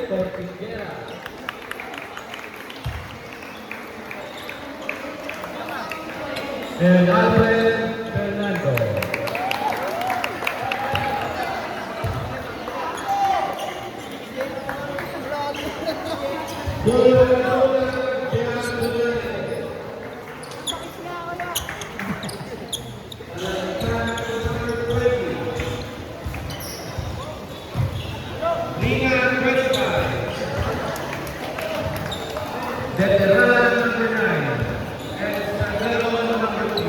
Cortiguera. And Alfred Fernando. Veteran number 9 and Sandero number 3.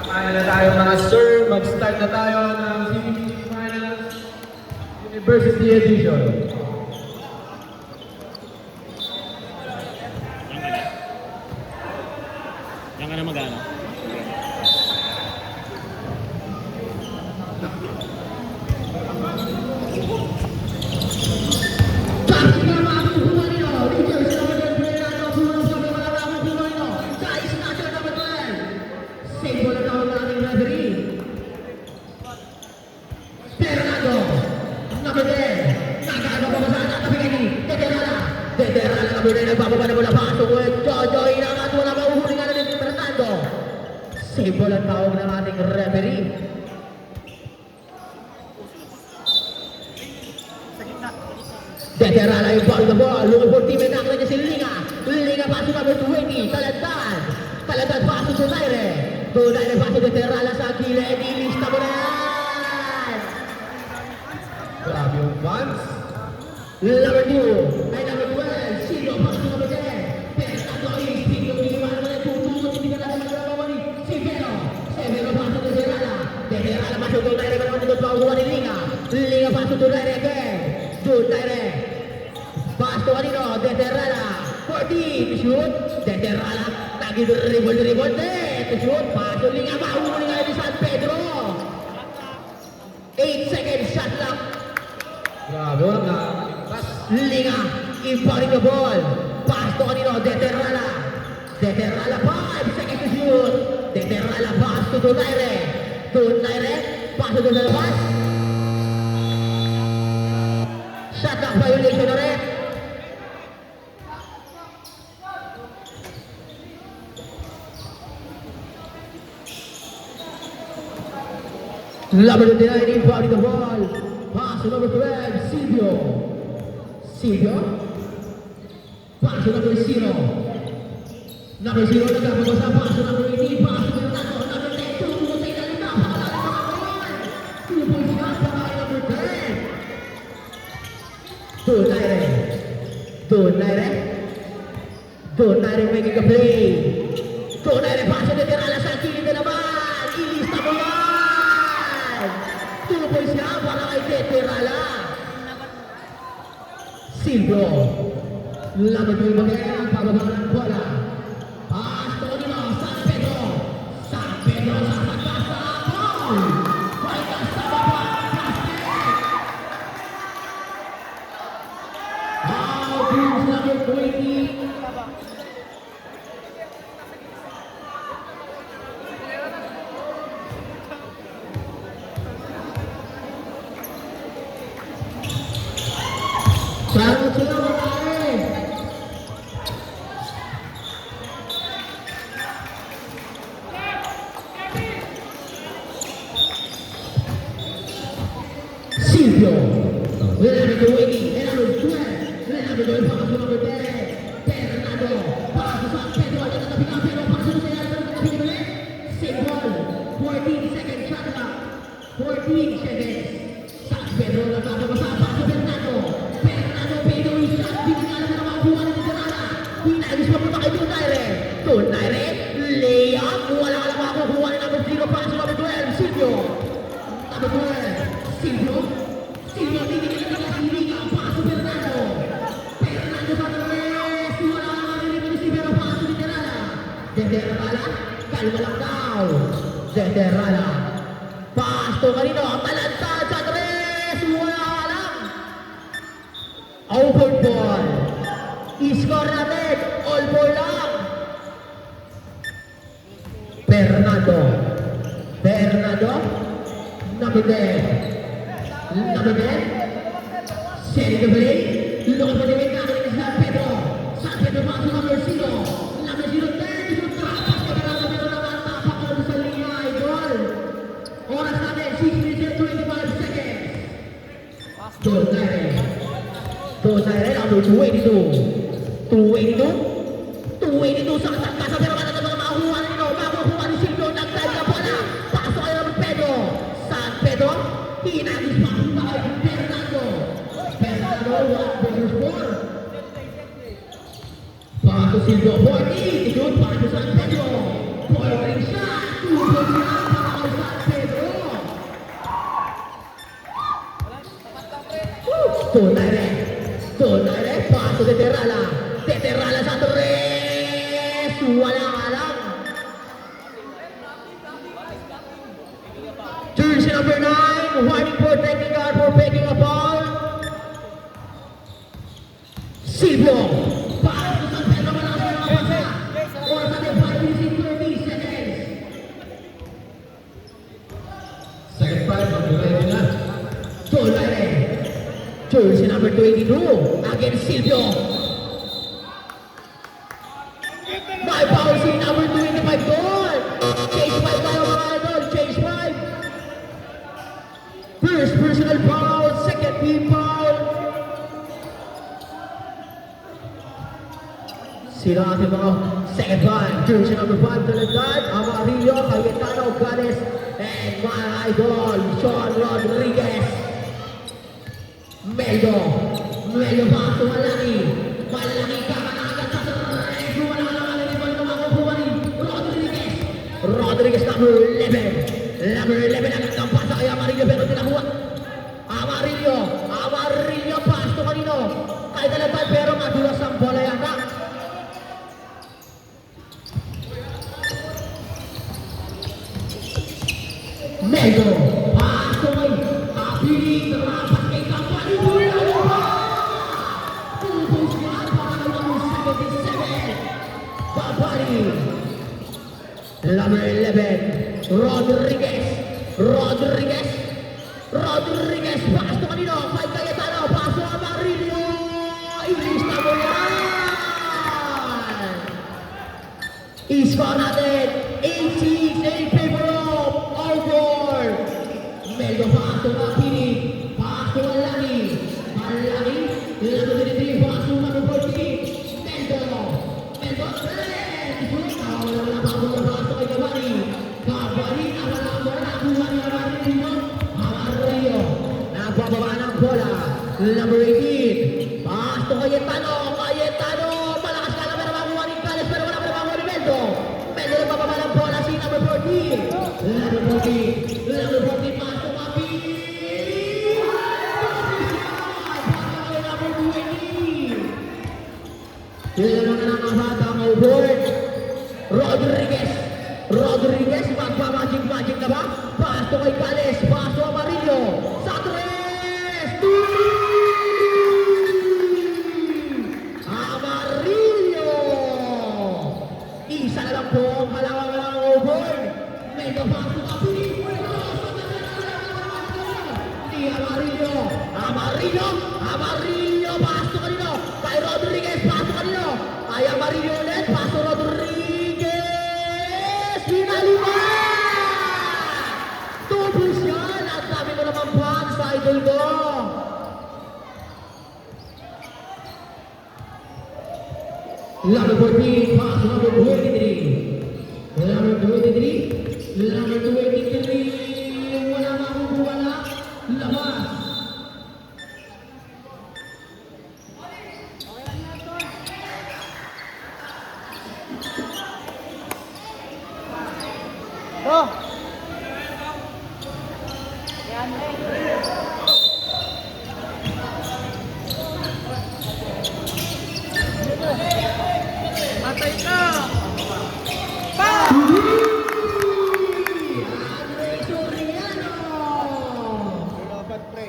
Kaya na tayo mga sir, mag-start na tayo ng CBC Finals University Edition. Yan ka na mag-ano? Simbol ang tawag ng ating referee. Deterala yung ball the ball. Looking for teammate na niya si Linga. Linga pasok number 20. Talantan. Talantan pasok sa Naire. Naire pasok Deterala sa gilid. Ilista mo na yan. Grabe yung fans. Number 2. Ay number 12. Sino pasok number 10. Fernando is. Sino giniwan naman ang tutulog. Hindi ka natin magkakawali. Si Vero. Si Vero pasok Deterala. Deterala pasok doon Naire. Meron natin pakuha ni Linga. Linga pasok doon Naire again. Doon Naire. Pasto kanino, Deterala, 14, shoot, Deterala, nag-dribble, shoot, pasto, Linga, mahuli nga ni San Pedro. 8 seconds, shot clock. Grabe, walang na. Linga, imparing the ball. Pasto kanino, Deterala, 5 seconds to shoot. Deterala, pasto, Donaire, pasto, Donaire, shot clock violation na rin. Number 29, inbounding the ball. Pass to number 12, Silvio. Pass to number 0. Number 0 nagkakabasa. Pass to number 18. Pass to number 10. Tulungan sa ilalim na. Two-point shot para kay number 10. Donaire making a play. Donaire pass to Deterala sa kilid na naman. Ilista mo yan. Tuloy siya para kay Deterala. Silvio. Laban mo yung bagay. Pababa ng bola. Pass to nila. San Pedro sa pagkasa. Paika sa baba. Brings number 20. Selamat siang Bapak. Silvio. Number 20. Number 12. Number 12. Pass to number 10. Fernando. Pass to San Pedro. Ada tetapi Pedro. Pass to Fernando. Same ball. 14 seconds shot clock. 14 seconds. San Pedro nagkakabasa. Pass to Fernando. Pedro is shot. Binigyan na naman buwan ng Deterala. Pinagis papunta kay Donaire. Layup. Wala ka lang makukuha ni number 0. Pass to number 12. Silvio. Number 12. Silvio. Binigyan na naman si Liga. Pass to Fernando. Sa Torres. Wala ka naman rin si Silvio. Pass to Deterala. Kalma lang daw. Deterala. Pass to kanino. Talantad sa Torres. Wala lang. Over ball. I-score natin. All ball lang. Fernando. Number 10. Number 10. Setting the play. Looking for the wing back is San Pedro. San Pedro pasok number 0. Number 0, 10. Tapas ka na lang naman. Tapak ka sa linya, idol. Oras natin, 6 minutes and 25 seconds. Dosaire, number 282. 282 sa kasasa, pero wala na mga makuha nito. Makuha ni Silvio, nag-drive na bola. Pasok kayo ng Pedro. San Pedro, hinagis pa ang kay Fernando. Fernando, 1-4. Pasok Silvio, 40. Ito, pasok San Pedro. Following shot. 2-4 para kay San Pedro. Dosaire, pasok de Terrala. De Terrala sa 3. Wala nga lang. Jersey number 9, warning for taking guard for breaking a foul. Silvio, pasok sa Pedro, malakas na mga pasa. Oras natin, 5 minutes and 30 seconds. Second 5, mag-ready na. Dosaire, jersey number 22, against Silvio. May foul si number 25 doon. Change 5 tayo mga idol, change 5. First personal foul, second team foul. Sino ating mga second foul? Jersey number 5, talent guard, Amarillo, Cayetano, Gales, and my idol, Sean Rodriguez. Meldo pasok malaki ka agad sa tres. Wala ka naman ang ibang makukuha ni Rodriguez number 11 agad ang pasa kay Amarillo pero tinakuha. Amarillo pasto kanino kay Dalaban pero madulas ang bola yata. Meldo pasto kay Kapili, terapas kay Kapali. Number 11, Rodriguez, pasto kanino, kay Cayetano, paso Amarillo, ilis na mo yan! Isko natin, 8-6 in favor of Alvor. Meldo paso Kapili, paso Malaki, number 23, paso number 14, Meldo, nagbababa ng bola. Number 18, pasto Cayetano, malakas ka na pero makuha ni Gales pero wala pa makuha ni Meldo. Nagbababa ng bola si number 14. Number 14, pasto Kapi. Number 20. Ilan na ang batang overboard. Rodriguez, magpamagic na ba? Pasto kay Gales, pasto Amarillo, sa 3, Amarillo! Isa na lang po ang kalawang overboard. Mega pasto Kapi. Di Amarillo, pasto kanino? Kay Rodriguez, pasto kanino? Kay Amarillo ulit, pasto Rodriguez. Pinalima! Tubos yan! At dami mo naman buwan sa idol ko! Number 14, pass number 23. Number 23. Wala makukuha na. Labas! Matay ka! Dapat pre.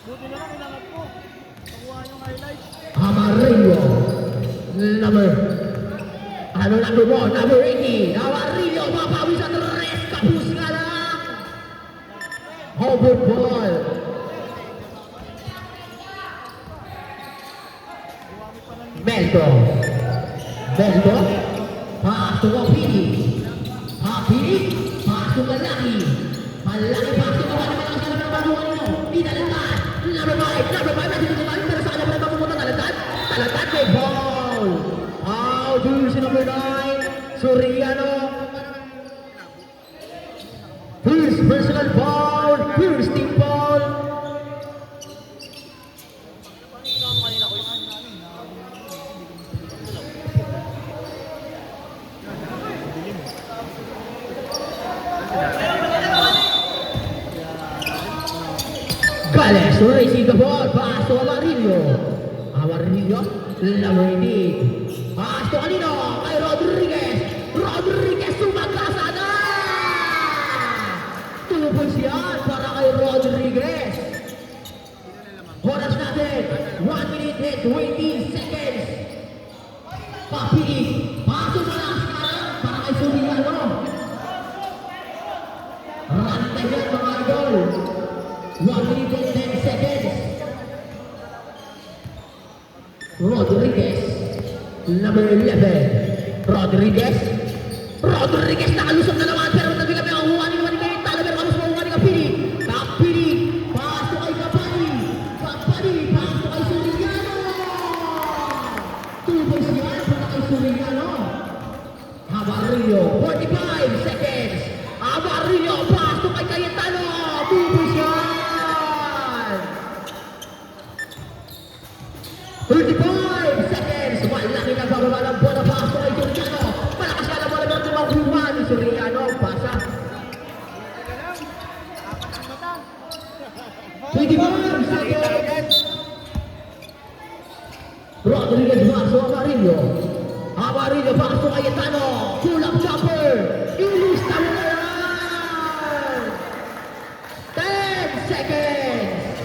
Buti na lang inangat ko. Nakuha yung Amarillo. Number 1, number 80. Amarillo, mapawi sa tres. Kapus nga lang. Over ball. Meldo. Pasok ang Pili. Pili. Pasok ang Laki. Malaki pasok ang malakas na nababuhan nyo. Pinalatan. Number 5. Medyo tutumayin. Pero sa kanya pa naman pumunta. Talatan may ball. Out dun si number 9. Soriano. First personal foul. First team foul. Gales, racing the ball, pass to Amarillo, number 8, pass to kanino, kay Rodriguez, sumakasana! 2 points yan para kay Rodriguez. Oras natin, 1 minute and 20 seconds. Papilig, paso na lang para kay Soriano. Rantay yan mga idol. 1 minute and 10 seconds. Rodriguez, number 11. Rodriguez nakalusot na naman pero tabi kami ang huwanin naman ni Kaya Tala pero kamus mo huwanin Kapili, paso kay Kapali, paso kay Soriano. 2 points yan para kay Soriano. Amarillo, 45 seconds. Amarillo, paso kay Cayetano. 2 points yan. 35 seconds. Malaki na bababa ng bola. Paso kay Soriano. Malakas ka na bola ng tumakuha ni Soriano. Pasa. 25 seconds. Rodriguez paso Amarillo paso kay Cayetano. Pull-up jumper. Ilista mo na yan. 10 seconds.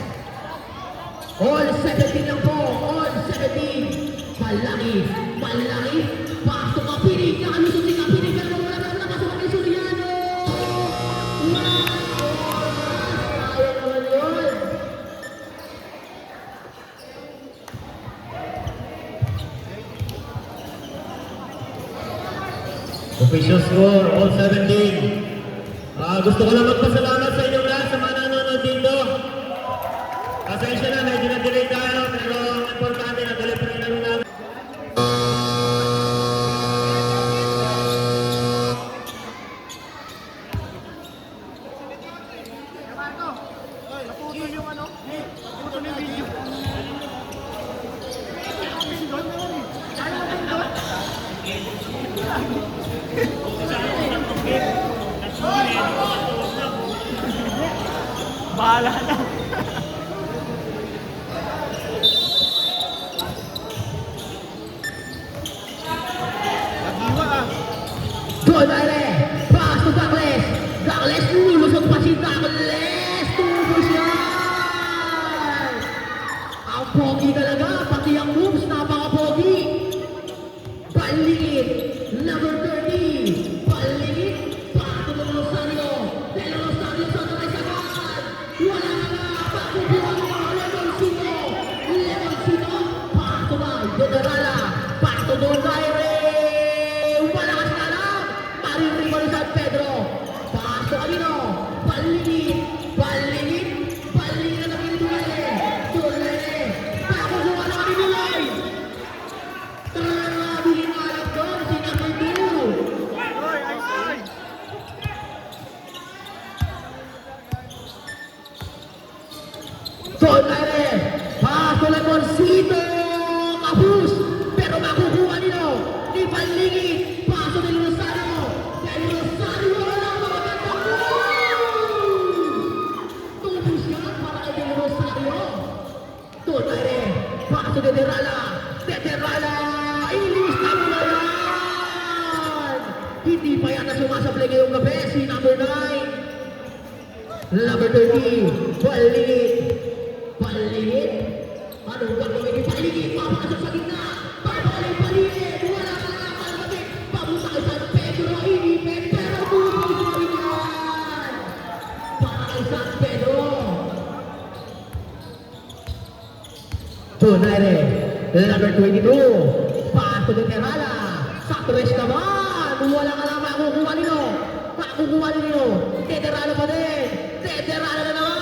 All 17 lang po. All 17. Malaki. Pasok ang pinig. Nakalusot si Kapinig. Pero wala na pasok kay Soriano. Kaya naman yun. Official score, all 17. Gusto ko lang magpasalamat sa inyong lahat sa mga nanonood dito. Pasensya na, medyo na-delay tayo, pero ang importante na delay pa rin namin. Naputol yung ano? Naputol yung video. Ayaw mo din doon? Bahala na. Nagiwa ah. Doon aire. Pass to Douglas. Douglas lulusot pa si Douglas. Tubos yan. Ang pogi talaga. Pati ang moves napaka-pogi. Paligid. Number 30. Paligid. Pato ng Rosario. Del Rosario sa tagay-sagan. Wala na. Pakubuhan mo. Lemoncino. Pato na. Generala. Pato doon aire. Malakas na lang. Maririnig mo San Pedro. Paso kanino. Paligid na namin Dulay. Pakubuhan na kami Dulay. Bilhin nga lang doon, sinabido. Oy, ay. Doon aire. Paso lang Moncito. Kapus. Pero makukuha nilo. Ni Paligid. Paso del Rosario. Del Rosario. Wala mga ganda. Tubos yan para kay Del Rosario. Doon aire. Paso de Derala. Ilista mo na yan. Hindi pa yata sumasablay ngayong gabi. Si number 9. Number 30. Paligid. Anong gagawin ni Paligid? Ligi, papasok sa gitna. Babalik-balik. Wala ka lang kalabit. Papunta kay San Pedro. Inipin. Pero tubos na rin yan. Para kay San Pedro. Tunay number 22. Paso de Terrala. Sa tres naman. Wala ka lang makukuha nito. Makukuha nito. Teterrala pa din. Teterrala na naman.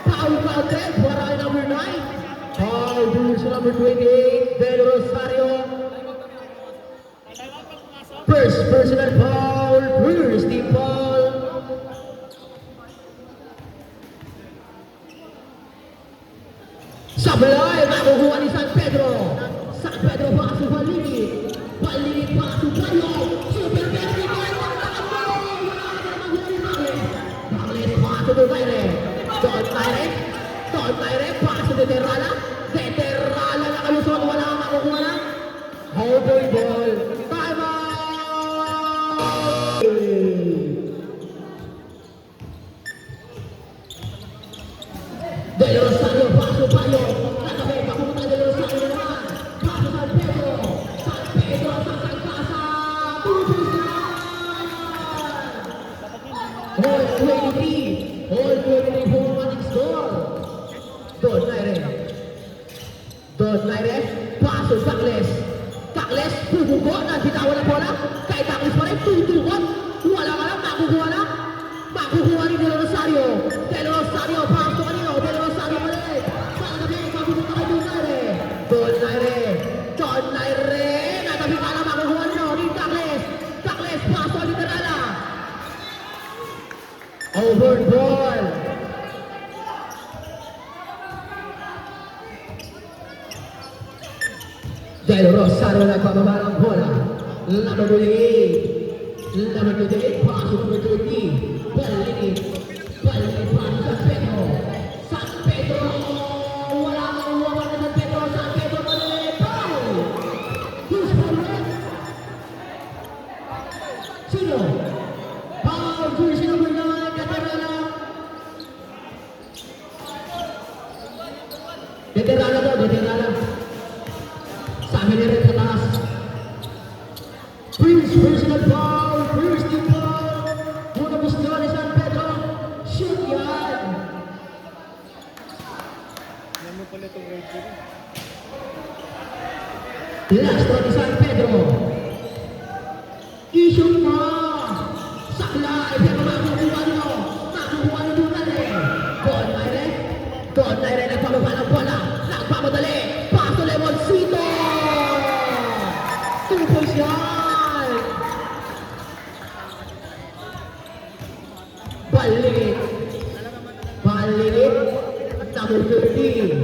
Foul counted. Para kay number 9. Foul dun sa number 28. Del Rosario. First personal foul. First team foul. Sablay, makukuha ni San Pedro. San Pedro pasok balik. Balik pasok kayo. Super vertical. Balik pasok do Taire. Don Taire pasok de Terrala. De Terrala na kalusot. Wala kang makukuha na. Hold on ball. Time out. Del Rosario, paso payo. Nakabe, papunta Del Rosario naman. Paso San Pedro. San Pedro sa Sangkasa. Tubos na. All 23. All 23 for running score. Don Naire. Paso Cacles. Cacles, pupuko. Nabitawan ang bola. Kay Cacles pa rin. Tutukot. Wala ka lang. Makukuha na. Makukuha ni Del Rosario. Del Rosario, paso kanino. Del Rosario pa rin. Pagkabi, papupunta kay Don Naire. Natabi ka na. Makukuha nino. Ni Cacles. Cacles, paso ni Terrala. Over ball. Del Rosario nagpababa ng bola. Number 28. Number 28, pasok number 20. Balik pasok San Pedro. San Pedro. Wala kang uwawan na San Pedro. San Pedro balik. Foul. Who's foul? Sino? Foul. Jersey number 9. Veterana daw. Sa amin rin sa taas. Personal foul. First team foul. Muna gusto ni San Pedro. Shoot yan. Yan mo pala itong right ko. Last one ni San Pedro. I-shoot mo. Saklay. Pero makukuha nyo. Makukuha nyo Tunay. Don Naire nagpababa ng bola. Nagpamadali. Paso Lemoncito. 2 points yan. Balik. Number 30.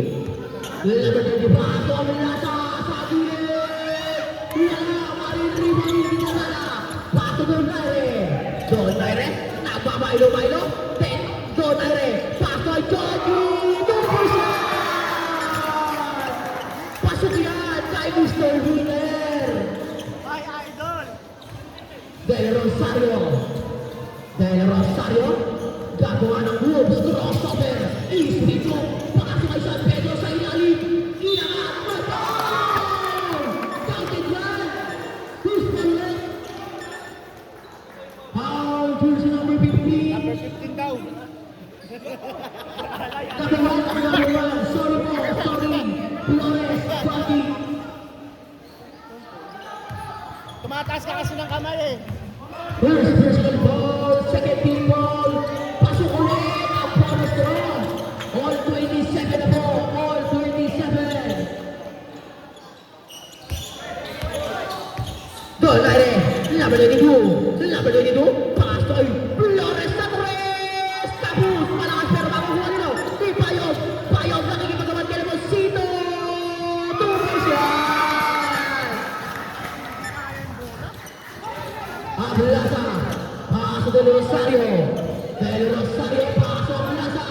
Number 30. Paso ang nasa. Sa gilid. Wala. Marin-rebound yung Terrala. Paso Don Naire. Nagbabailo. Don Naire. Paso ay Jogi. 2 points yan. Pasok yan kay Mr. Winner. Ay, idol! Del Rosario. Gagawa ng moves. Crossover. Espiritu. Pasok kay San Pedro sa ilalim. Iangat. Mataw! Counted yan. Who's foul? Foul. Jersey number 15. Number 15 daw. Number 1. Sorry. Flores. Bati. Tumataas ka kasi ng kamay eh. First personal ball, second team ball. Pasok ulit ang bonus draw. All 27 na po. All 27. Don Naire. Number 22. Pasok ay Flores sa tres. Tapos malakas pero makukuha nito. Di Payog nakikipagawan kay Lemoncito. 2 points yan. Ablasa. Paso Del Rosario. Paso Ablasa.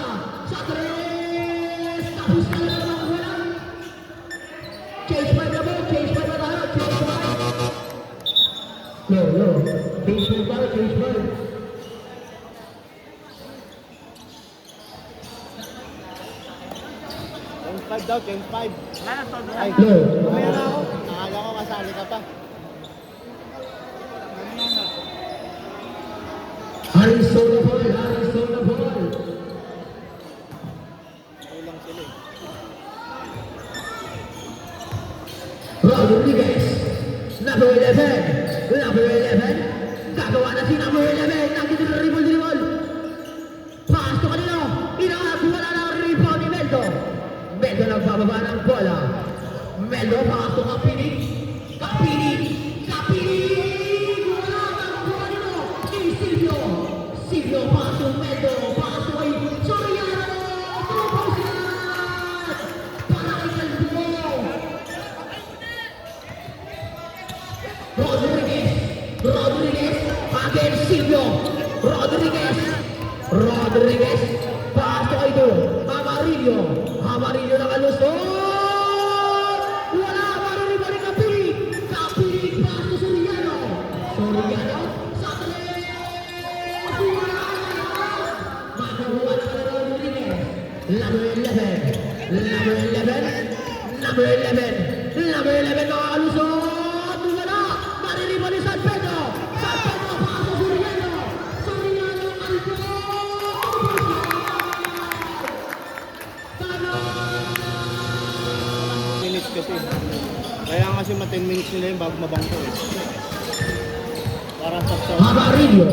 Sa tres. Tapos ka na naman wala. Case 5 na po. Case 5 na tayo. Case 5. No. Case 5 tayo. Case 5. 10-5 daw, 10-5. Ay, Low. mamaya na ako. Nakala ko kasali ka pa. Arizona ball, Arizona ball. Kulang sila eh. Rodriguez, number 11, number 11, gagawa na si number 11, nakita na dribble. Pass to kanino, inakuha na ng rebound ni Meldo. Meldo nagbababa ng bola. Meldo, pass to Kapinig. Wala ang bola nito, kay Silvio. Silvio, pass to Meldo, pass to kay Soriano. Tupos yan! Para kay Calvo. Rodriguez, again Silvio, Rodriguez, paso ito, Amarillo nakalusot, wala, Amarillo pa rin Kapilig, paso Soriano, sa tres, wala, makakuha na ka Rodriguez, number 11, nakakalusot, San Pedro, paso Soriano, Alpo, Minutes kasi. Kaya nga kasi 10 minutes nila yung bago mabangko eh. Para sa Amarillo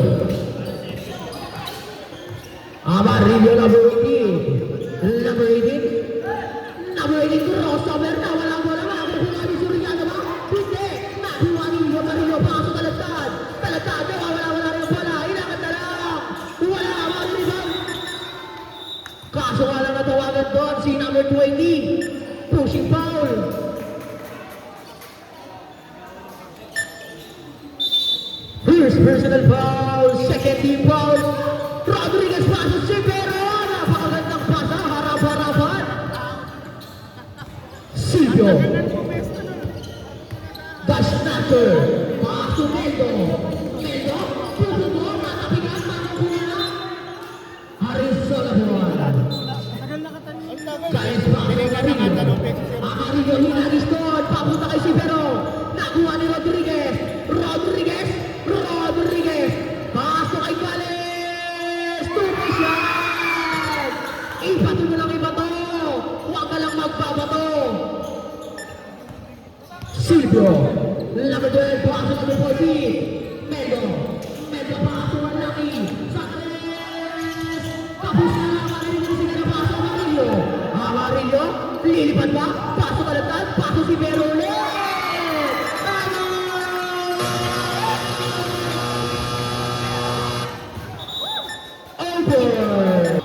number 18, crossover na, walang bola, makakuha ni Soriano ba? Hindi, nakuha ni Amarillo, paso talagtad, wala rin bola, inakad na lang, wala, rebound. Kaso nga lang natawagan doon si number 20, pushing foul. First personal foul, second team foul. Rodriguez passes si Pero, napakagandang pasa, harap-harapan. Silvio. Dash snatcher, paso Meldo, pupupo, natapigan, makakuha. Arizona ball. Guys, Amarillo hinagis doon, papunta kay si Pero. Nakuha ni Rodriguez, paso kay Gales, tupis yan! Ibato mo lang ibato, huwag ka lang magbabato. Silvio, number 12, paso number 14, Meldo, paso ang laki, sa tres, tapos na lang, Amarillo, paso Amarillo, lilipad ba? Paso kalagtad, paso si Pero ulit! Over!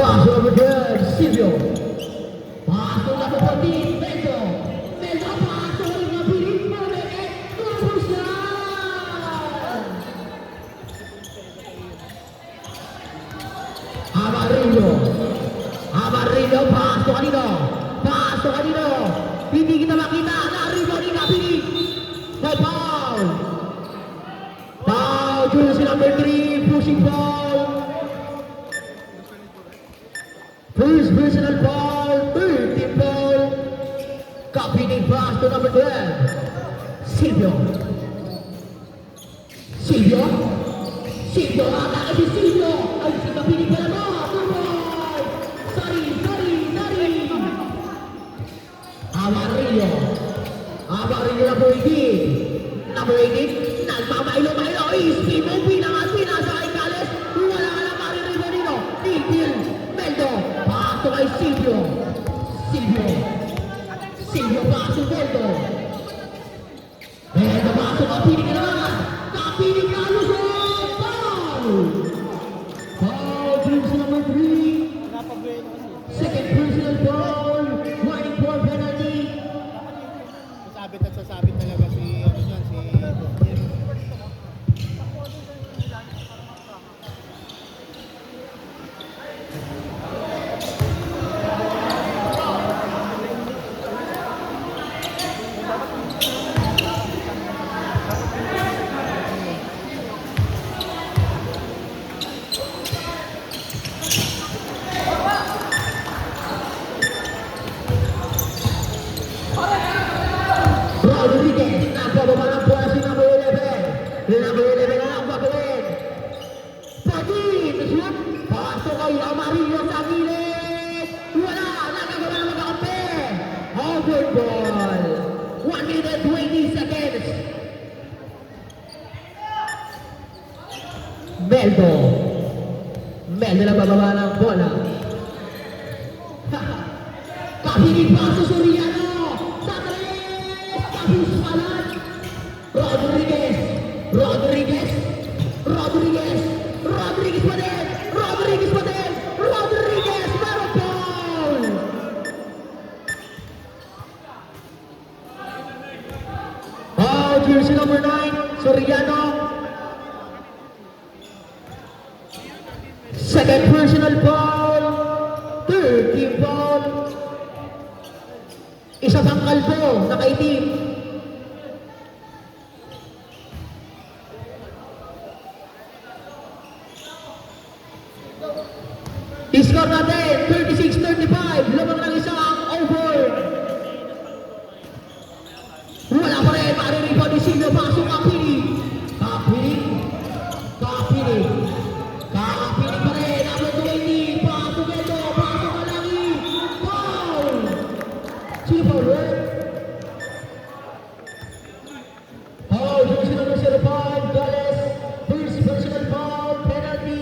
Paso over good, Silvio. Paso na po din, Meldo, paso rin na pilit mo, tupos yan! Amarillo, paso kanino, hindi kita makita, naribo ni Kapilig, may foul, jersey number 3, pushing foul, first personal foul, third team foul, Kapilig pass to number 12, Silvio, atake si Silvio, ay si Kapilig pala mo, sorry. Amarillo na po number 18, nagmamailo, speed mo, pinasa kay Gales, wala ka lang mariribo nito, Tigil, Meldo, paso kay Silvio, paso Meldo, paso Kapilig na naman, Kapilig na lusot, foul, jersey number 3, napabuhay na kasi. second personal foul, warning for penalty. Sasabit talaga si ano dyan, si Over ball. 1 minute and 20 seconds. Meldo. Meldo na bababa ng bola. Kapiling paso Soriano. Sa tres. Kapus palan. Rodriguez. Rodriguez. Rodriguez. Rodriguez pa din. Rodriguez pa din. Rodriguez. Meron foul. Oh, jersey number 9. Soriano. Second personal foul. Third team foul. Isa pang kalbo, nakaitim. I-score natin, 36-35. Lamang ng isang over. Wala pa rin, mariripa ni Silvio. Pasok Kapili. Kapili. Kapili. Kapili pa rin. Number 20. Pasok ito. Pasok Alagi. Foul. Sino foul, right? Foul. Jersey number 05. Gales. First personal foul. Penalty.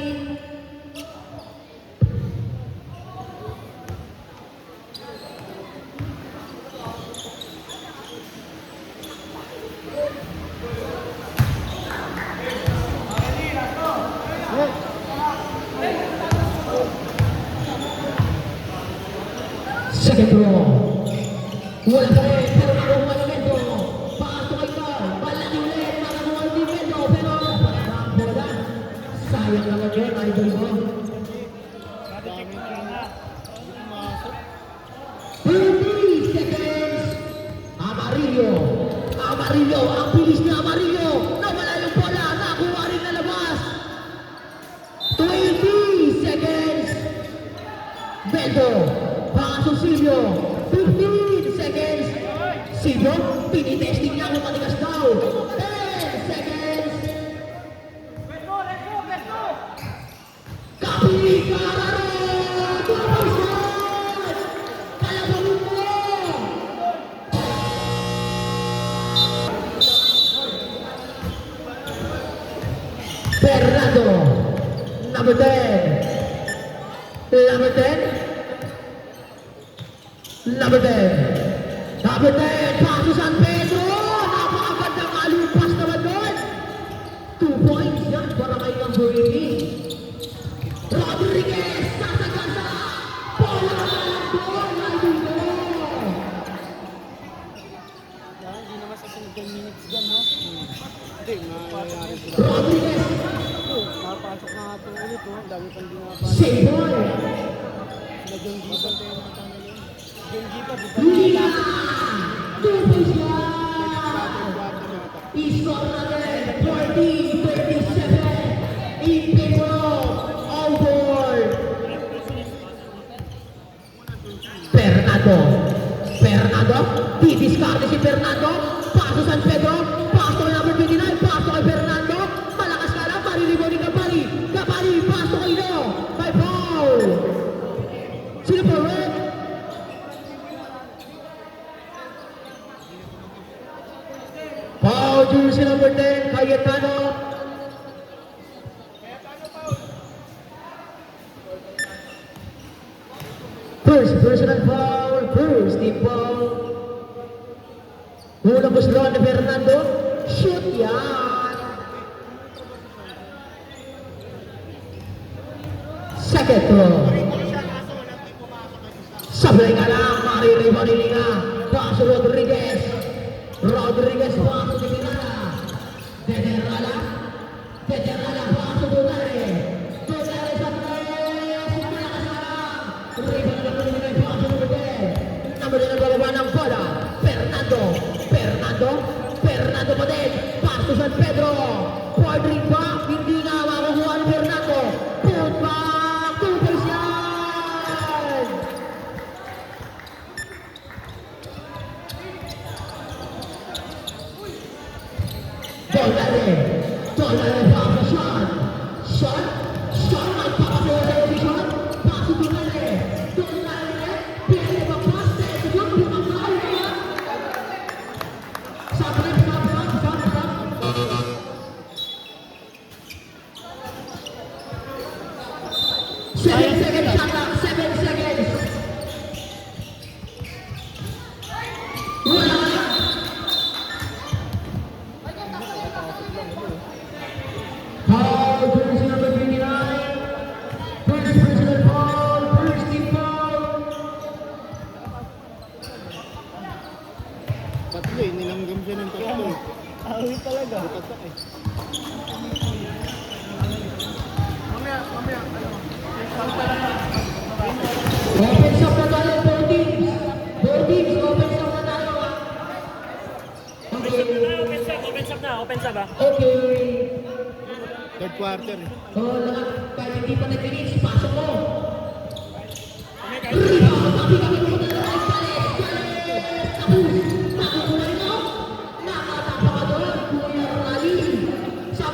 Second row. Wala pa rin, pero nakuha ni Mendo. Pasok ito. Balati ulit. Nakakuha ni Mendo. Pero parang bola. Sayang lang again, idol mo. 30 seconds. Amarillo. Amarillo. Ang bilis ni Amarillo. Nawala yung bola. Nakuha rin na labas. 20 seconds. Mendo. Pasok Silvio. 15 seconds. Silvio, pinitesting niya kung matigas daw. 10 seconds. Kapili Carraro! Tumapasan! Kalabangin mo! Fernando. Number 10. Number 10. Number 10. Number 10. Paso San Pedro. Napakagandang alupas naman doon. 2 points yan para kay number 18. Rodriguez. Sasagasa. Bola na lang doon. Nandun ko. Hindi naman sa 10 minutes dyan, no? Hindi, mayayari sila. Rodriguez. Papasok na ito ulit, oh. Ang dami pang ginapasok. Save ball. Sila John Giban tayo nakatama yun. John Giban, di ba? Liga. 2 points yan. Quarter yata. I-score natin. 40-37. In favor of board. Fernando. Fernando. Didiskarte si Fernando. Paso San Pedro. Paso kay number 29. Paso kay Fernando. Malakas ka lang. Mariligo ni Gabali. Gabali. Paso kay Leo. By foul. Sino po, Red? Foul. Jersey number 10. Cayetano. First personal foul. First team foul. Unang buslon ni Fernando. Shoot yan. Second throw. Sablay ka lang. Maririba ni Liga. Paso Rodriguez. Rodriguez paso ni Pinara. Federala. Federala paso Dulare. Dulare sa tres. Malakas ka lang. Riba na naman ni paso Rodriguez. Naman na nagbababa ng bola. Fernando. Fernando. Fernando pa din. Paso San Pedro. Point ring back. Hindi nga makukuha ni Fernando. Put back. 2 points yan. Dolare. Dolare paso shot. Shot. Shot. Magpapasayo sa edition. Paso Dolare. Dolare. Pierde pa passe. Yun yung ang tatlo eh. Nilanggam siya ng tatlo eh. Awi talaga. Tatak eh. Open shop na tayo, boardings. Boardings, open shop na tayo. Okay. Open sub ba? Okay. Third quarter eh. Oh, lahat, kahit hindi pa nag-finish, pasok mo. Rebound, sabi mo na lang, Galit, Galit, tapos, makukulay mo. Nakatapa ka doon, Kuya Rally. Sub.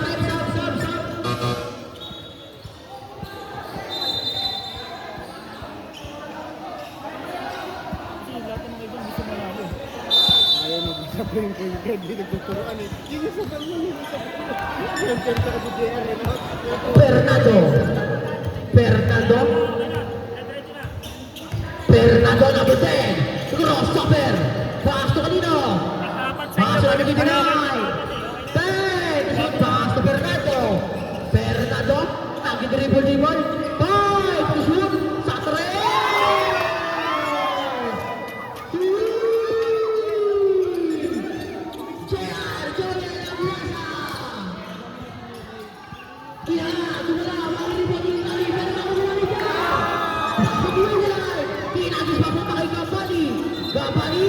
Lahat ng mga ibang gusto manalo. Ayaw mag-isa pa yung point guard. Hindi nagtuturoan eh. Yung isa pa yung isa pa. Yung center ka sa JR eh. Fernando number 10. Crossover. Pass to kanino? Pass to kanino dinay. 10. Pass to Fernando. Fernando. Nag-dribble. 5 to shoot. Sa 3. JR Joel Labuasa. Kaya, tumula. Mali-ribot yung tali. Fernando pa. Pinagis pa po kay Gabali. Gabali.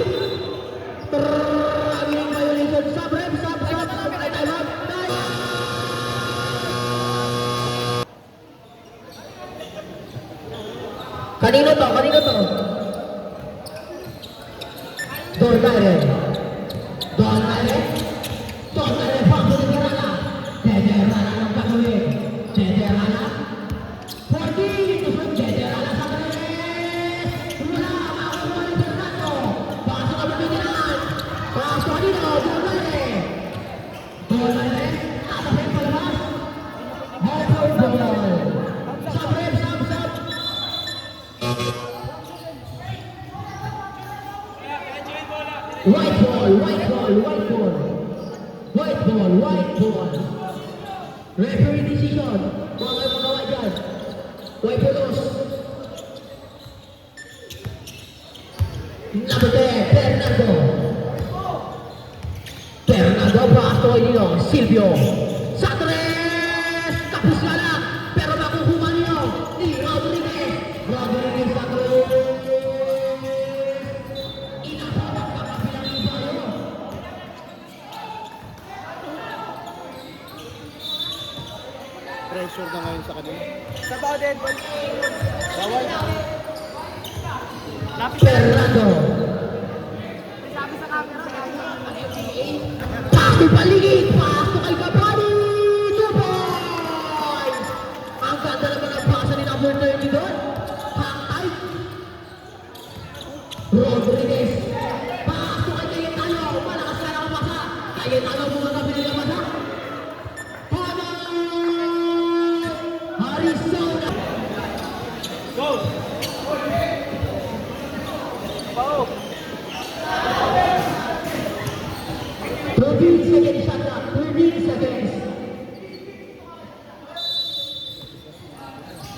Trrrraging violation. Sub. Ay, time out. Kanino to? Don Naire, paso ni Gerala. Gerala ng patuloy. Gerala. 14, tusok Gerala sa tres. Wala, makakuha ni Fernando. Paso ka magbigilan. Paso ka dito, Don Naire, atapin palabas. Hard ball. Sub. White ball. Referee decision. Mga magawa dyan. White ball. Number 10, Fernando. Pass to Edino. Silvio. Sa tres. Tapos na lang. Pero makukuha niyo ni Rodriguez. Sa tres. Inapatak pa kapilang ibayo. Pressure na ngayon sa kanila. Sa bawah dead ball. Bawal. Fernando. Sabi sa camera. Pass to paligid. Pass to kay Gabali. 2 points. Ang ganda naman ang pasa ni number 30 doon. Hang-tight. Rodriguez. Pass to kay Cayetano. Malakas ka na ang pasa. Cayetano mga kapili ng masa. Arizona. Pao. 13 seconds shot clock. 13 seconds.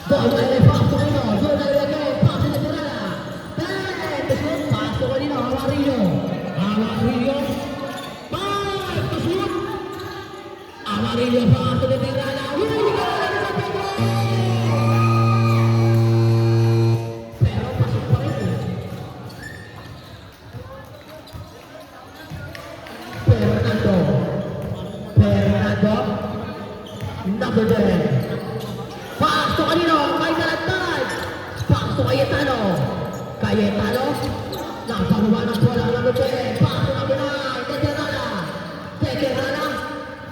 Don Naire, pass to kanino. Don Naire again. Pass to Gerala. 10 to shoot. Pass to kanino. Amarillo. 5 to shoot. Amarillo, pass to Gerala. Hindi ka lang sa Pedro. Pero pasok pa rin. Fernando. Number 10. Pass to kanino? Kay Galantad. Pass to Cayetano. Napagawa ng bola ng number 10. Pass to number 9. Tekerala.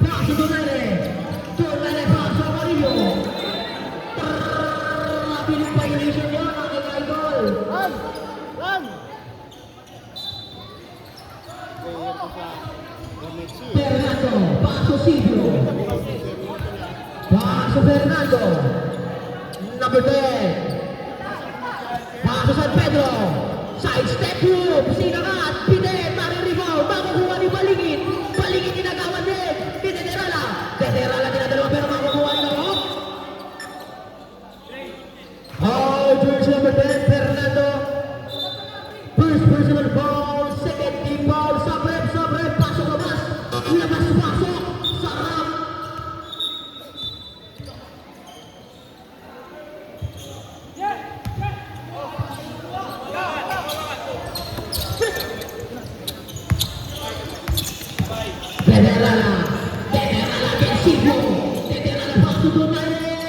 Pass to Don Naire. Pass to Amarillo. Piling violation yun ang idol. Run! Player ko sa Gamechi. Fernando. Pass to Silvio. Pass to Fernando. Number 10. Pass to San Pedro. Side step move. Sinakat. Pinet. Maring rebound. Makukuha ni Baligid. Baligid tinagawan din. Tinederala. Tinadalawa pero makukuha ni Naro. Jersey number 10. Fernando. First personal foul. Second team foul. Sub. Teterana. Teterana kay Silvio. Teterana pasok Dumaret.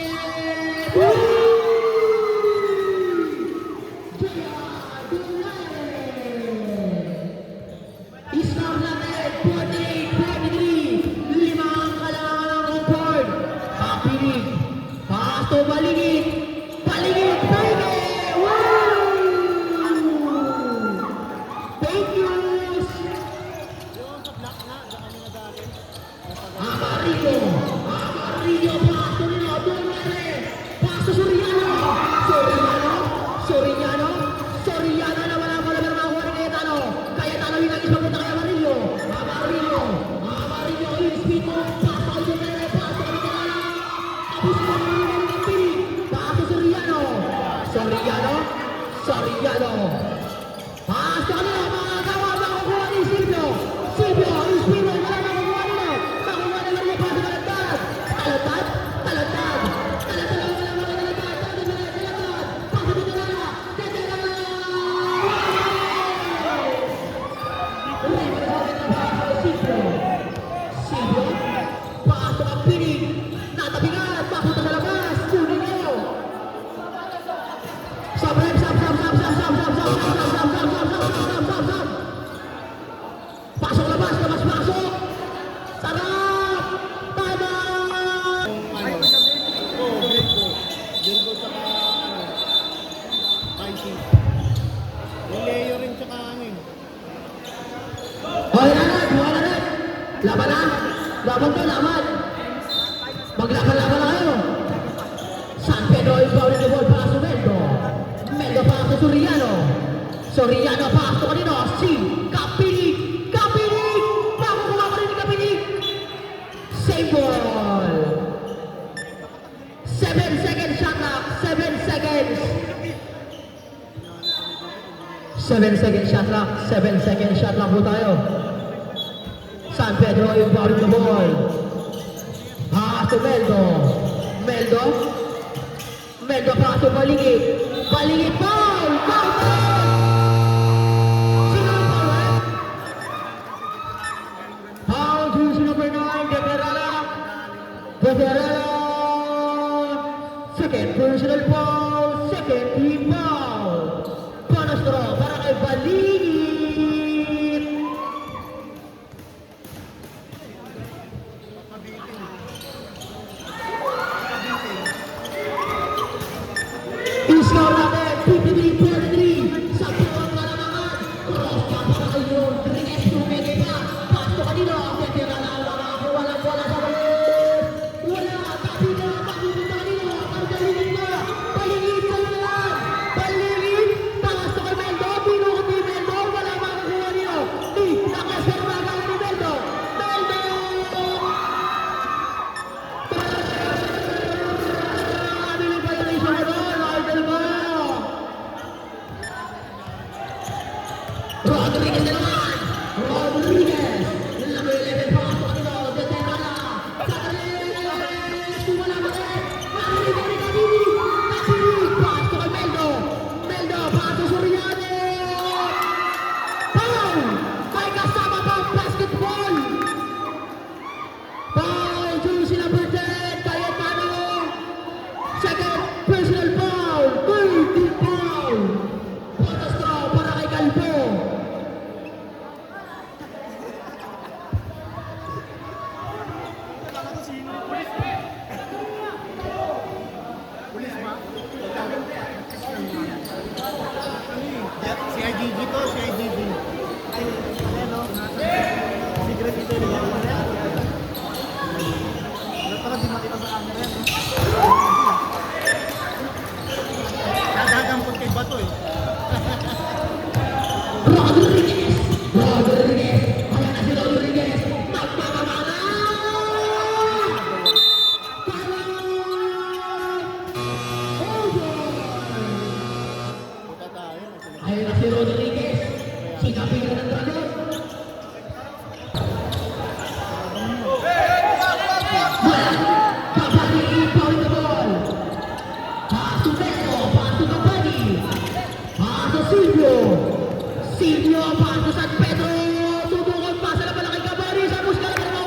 Islam natin, 48-43, lima ang kailangan ng home court. Kapinig, pasto baligid, baligid, baby! Woo! Thank you! Amarillo, Amarillo, pasto nila, Dulmere, pasto Soriano, Soriano, Soriano, Soriano na wala mo naman mga kuha ni Cayetano. Cayetano yung naging papunta kay Amarillo. Amarillo, Amarillo, yung speed mo, pasto kay Dulmere, pasto kay Dulmere. Tapos mo naman yung pinig, pasto Soriano, Soriano, Soriano. Pasto nila, mga gawa, makukuha ni Silvio. Silvio, yung speed mo, wala makukuha nila. Makukuha nila yung pasto talentad. Talentad, talentad. Talentad lang wala mga talentad. Talentad, talentad. Pasto Teterana, Teterana. Silvio, pasto ang pinig. Natabigan, papunta sa labas. Kunin mo. Stop, stop, stop, stop, stop, stop, stop, stop, stop, stop, stop, stop, stop, stop, stop, stop, stop. Pasok labas, labas, pasok. Sarap! Tama! Virgo tsaka Pisces. Yung Leo rin tsaka ano eh. Hoy, laban, laban. Laban na. Laban to, laban. Maglaban-laban na kayo. San Pedro is bowling the ball para sa Meldo. Meldo para sa Soriano. Soriano para sa kanino. Si Kapinig. Kapinig! Makukuha ko rin ni Kapinig. Save ball. 7 seconds shot clock. 7 seconds. 7 seconds shot clock. 7 seconds shot clock po tayo. San Pedro yung bowling the ball. Pass to Meldo. Meldo. Meldo pass to Baligid. Baligid foul! Foul! Sino ang foul, eh? Foul to si number 9, Teterana. Teterana. Second personal foul. Second team foul. Panastro para kay Baligid. Islam natin, 53-43. Sa buong kalamangan. Cross pa para kay Rodriguez. Tumigay pa. Pasto kanino. Teterana. Walang wala sa balik. Wala. Tapi na. Pagpipita kanino. Pagdaligid na. Baligid sa lahat. Baligid. Pasto kay Meldo. Binuhot ni Meldo. Wala makukuha nino. Di. Nakasero na agad ni Meldo. Meldo! Aming violation na doon. Idol mo. Rodriguez na naman. Rodriguez. Level 11 pa. Pasto Teterana. Teterana. Wala mo rin. Narinig ni Kapinig. Kapinig. Pasto kay Meldo. Meldo. Pasto Soriano. Foul! May kasama pang basketball. Foul to si number 10. Cayetano. Second personal foul. Third team foul. Panastro para kay Calvo. Si IGG to, si IGG. Secret ito nila. Para di makita sa camera yan. Dadadampot kay Bato eh. Rodriguez. Rodriguez. Ayan na si Rodriguez. Magpapamana. Punta tayo. Ayan na si Rodriguez. Sikapin ka ng dragon. Wala. Kapatid, foul the ball. Pass to Pedro. Pass to Kapani. Pass to Silvio. Silvio, pass to San Pedro. Subukan pa sa laban kay Kapani. Sa Muscara.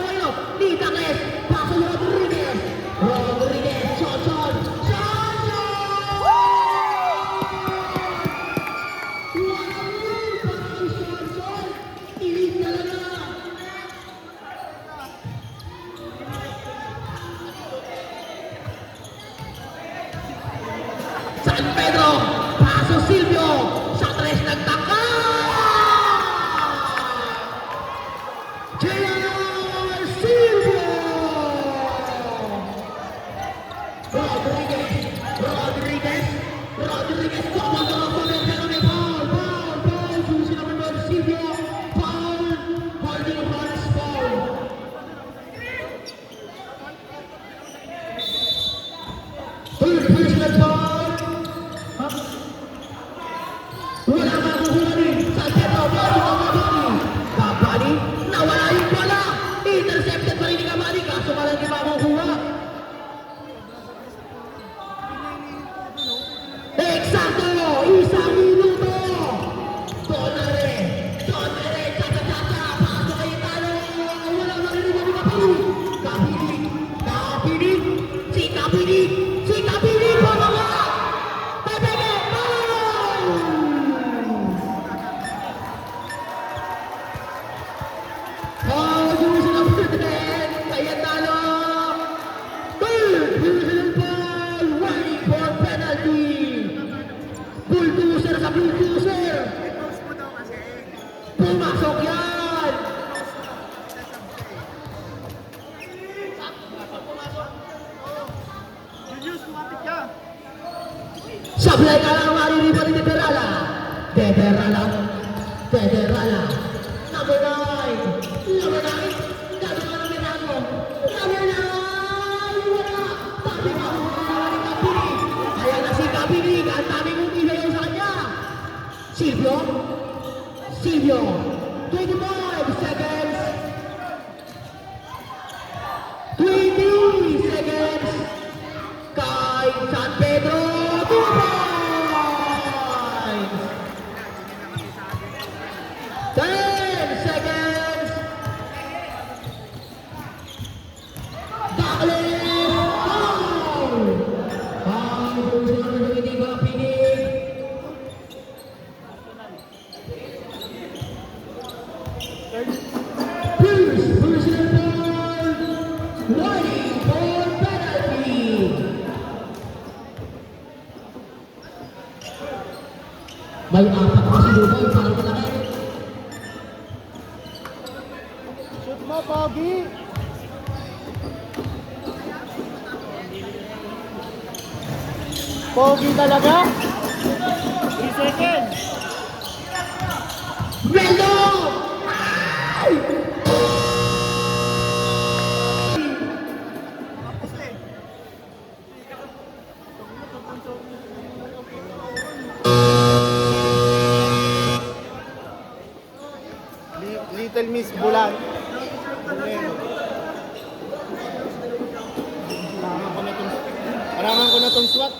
Pumasok yan! Julius, kumapit ka. Sablay ka lang mariripan ni Dederala. Dederala. Dederala. Number 9. Number 9. Dado ka ng Mirano. Number 9. Wala. Tabi ka. Wala ni Kapinig. Ayan na si Kapinig. Ang daming umilayaw sa kanya. Silvio. Silvio. 25 seconds. 20 seconds. Kay San Pedro. 2 points. 10 seconds. Backlift. Foul. Foul. Hindi ba pinig? Personal foul. Warning for penalty. May apat pa si Lubay, parang malaki. Shoot mo, Pogi! Pogi talaga? 3 seconds! Melo! Ay! Little Miss Bulan. Harangan ko na tong SWAT.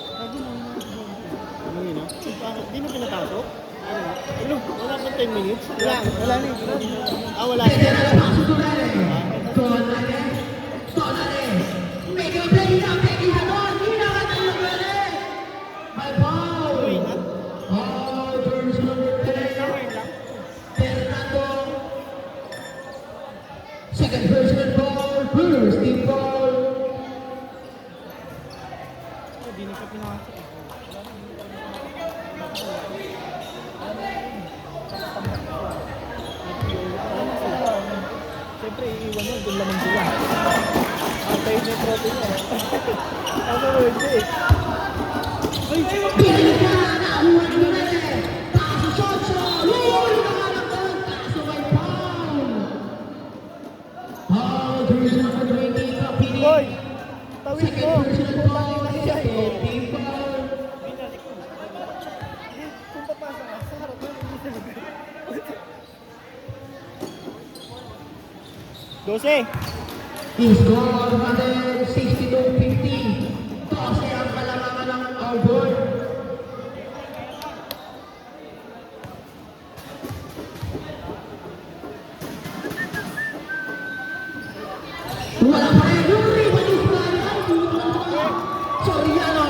Ano yun, ha? Di na pinapasok? Ano? Wala pang 10 minutes? Wala. Wala na. Ah, wala na. Dederala pasok Tonale. Tonale. Tonale. Make a play na, make it happen. Hinakan ang Tonale. May foul. Foul, jersey number 10. Fernando. Second personal foul. First team foul. Di na siya pinasok. Siyempre, iiwan yun. Doon lamang sila. Antay niya yung trophy niya. Ano word eh? Ay! Pinalikan. Nakuha ni Tonale. Paso Socho. Lord, nakakalak doon. Kaso may foul. Foul, jersey number 20. Kapinig. Hoy! Tawid Second mo! personal foul. Second team foul. Kung papasok ka, sa harap mo, hindi talaga. 12! Score natin 62-50. 12 ang kalamangan ng outboard. Wala pa rin. Yuri, malis pa rin. Ay, Soriano.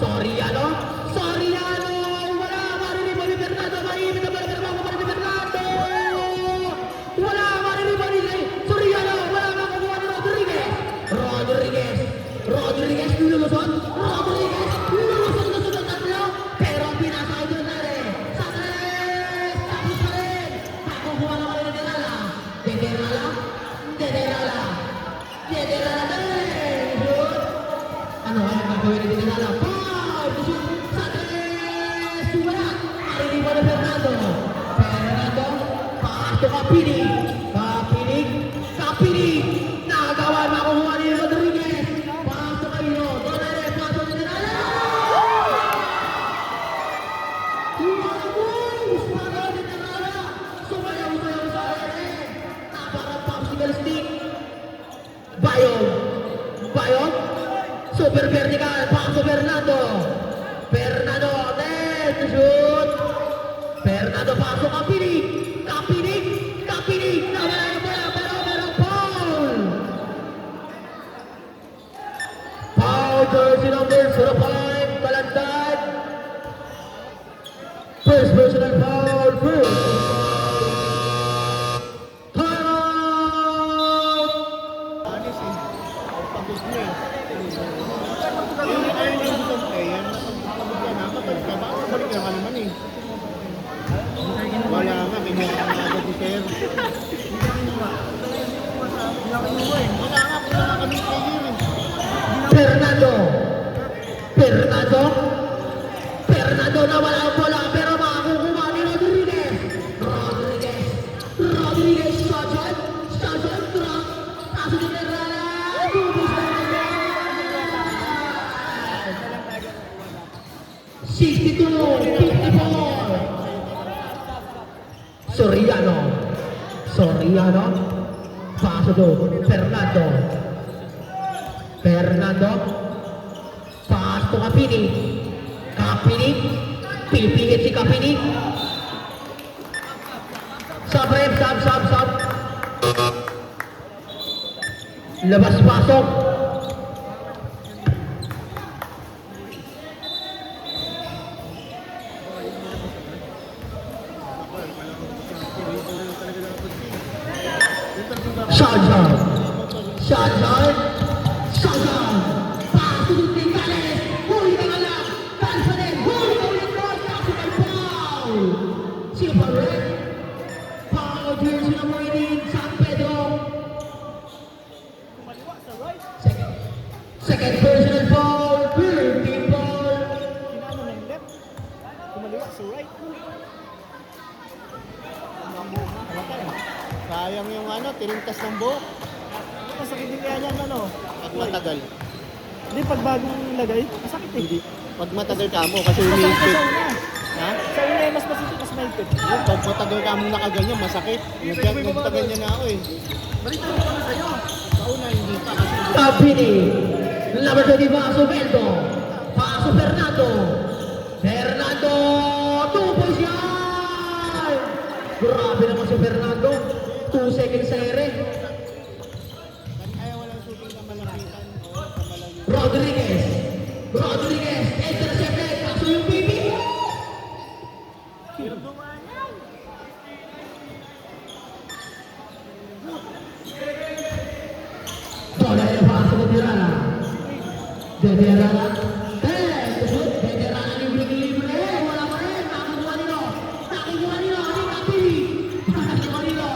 Soriano. Soriano. Wala. Marinig pa ni Bernardo. Maimit na Bernardo. Makuha ni Bernardo. Wala. Marinig pa ni Soriano. Wala. Makuha ni Rodriguez. Rodriguez. Rodriguez. Lulusot. Rodriguez. Lulusot na sa tatlo. Pero pinasa ito na rin. Sandres. Tapos pa rin. Makukuha naman ni Dederala. Dederala. Dederala. Dederala na rin. Shoot. Ano ang gagawin ni Dederala? Foul! Shoot! Sandres! Wala! Marinig pa ni Fernando. Fernando. Paas to Kapinig. Kapinig. Kapinig. Nagawa makukuha ni Rodriguez. Paas to Kaino. Tonale. Paas to Dederala. Wagos! Para Dederala. Sumayaw-sayaw sa ere. Napaka-popsicle stick. Bayon. Bayon. Super vertical. Paso Fernando. Fernando. Net. Shoot. Fernando paso Kapinig. Kapinig. Kapinig. Nawala. Pero foul. Foul. Jersey number 05. Balantad. First personal foul. First. Time out. Anis eh. Pagod mo eh. Ayun yung gusto mo eh. Yan. Pagod ka na. Pagod ka. Baka balik ka naman eh. Wala nga. Peter. Wala nga kami player eh. Fernando. Fernando. Fernando na wala ang bola pero makakukuha ni Rodriguez. Rodriguez. Rodriguez. Shotshot. Shotshot. Drop. Kaso ni Herrera. Tubos na naman. 62. 54. Soriano. Soriano. Paso do. Fernando. Fernando. Pass to Capini. Capini. Pipingit si Capini. Sub rep, sub. Labas pasok. Shotgun. Shotgun. Shotgun. Pass to Gonzales. Huli ka nga lang. Pass pa rin. Huli ka ulit mo. Tactical foul. Sino pa rin? Foul jersey number 18. San Pedro. Second. Second personal foul. Third team foul. Kinano ng left. Kumaliwa sa right. Sayang yung tirintas ng buhok. Masakit din kaya yan, ano? At matagal. Hindi, pag bagong lagay, masakit eh. Hindi. Pag matagal ka mo kasi Masakit umiipit. sa una. Ha? Sa una eh, mas masakit, mas mahigpit. Yung pag matagal ka mong nakaganyan, masakit. Nagtaganyan na ako eh. Balik ko na sa'yo. Sa una, hindi pa kasi. Capini. Number 20, Paso Beldo. Paso Fernando. Fernando. 2 points yan. Grabe naman si Fernando. 2 seconds sa ere. Kaya walang shooting na malapitan. O, sa malayo. Rodriguez. Rodriguez. Intercepted. Paso yung baby. Bola yang paso ke Tirana. Tirana. Tirana libre. Bola pa rin. Nakukuha nilo. Hindi Capini. Nakukuha nilo.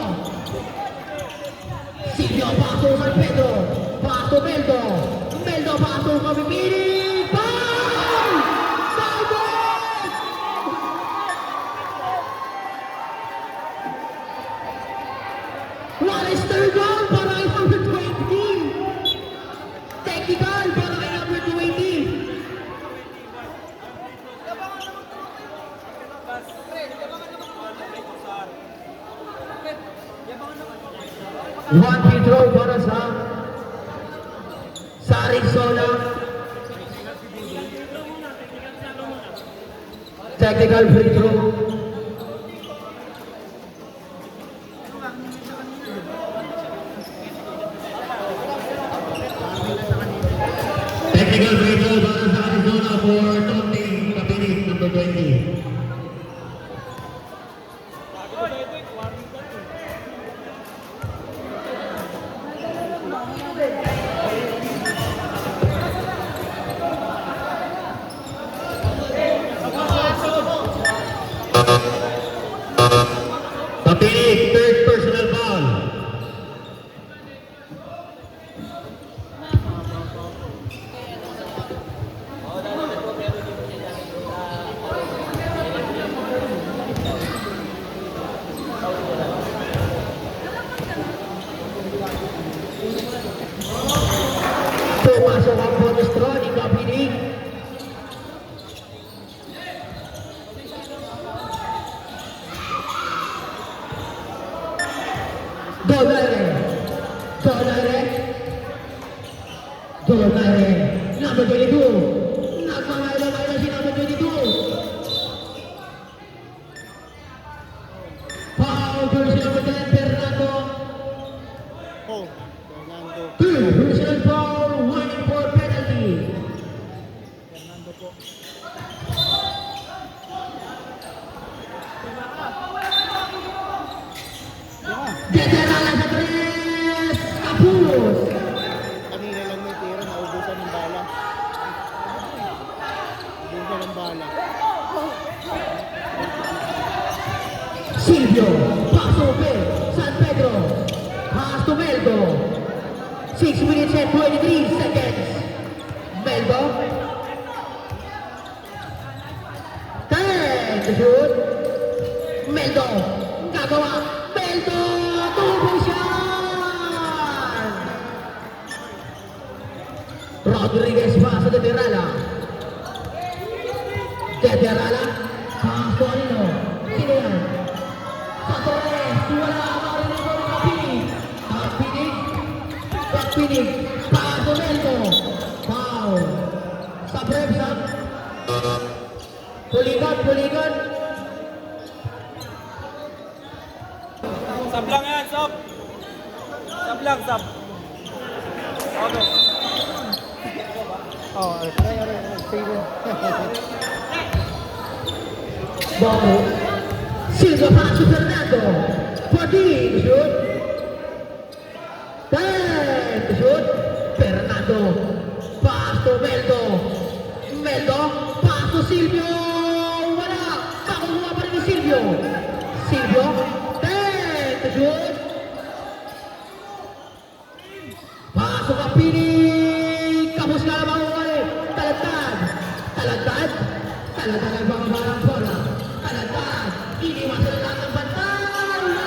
Silvio paso San Pedro. Paso Beldo. Beldo paso Capini. Foul! Foul! What is third goal para kay number 20? Technical para kay number 20. One free throw para sa Arizona. Technical free throw. Technical free throw para sa Arizona for Tony Capini, number 20. Capini, third personal foul. Pumasok ang bonus throw ni Capini. Donare, number 22. Nagmamaila-maila si number 22. Foul jersey number 10, Fernando. Oh, Fernando. Personal foul, 1-4 penalty. Fernando po. Veterana sa 3, Capuz. Kanina lang may tira, naubusan ng bala. Naubusan ng bala. Silvio, paso, 6 minutes and 23 seconds. Meldo. 10 to shoot. Meldo. Gagawa. Meldo. Tubos yan. Rodriguez pa sa Deterala. Deterala. Pastorino. Sino yan? Sa Torres. Wala. Marinig ko ng kapinig. Kapinig. Kapinig. Paso Meldo. Foul. Sa Breps ha. Puligan. Puligan. Sab lang yan, sab. Sab lang, sab. Okay. Oh, try. Favor. Bobo. Silva pass to Fernando. 14 shoot. 10 shoot. Fernando. Pass to Meldo. Meldo. Pass to Silvio. Wala. Makukuha pa rin ni Silvio. Silvio. 10 shoot. Pasok ang pinig. Kapos ka na makukuha. Talagtad. Talagtad. Talagtad ang pangbarang bola. Talagtad. Iniwasan lang ng bantala.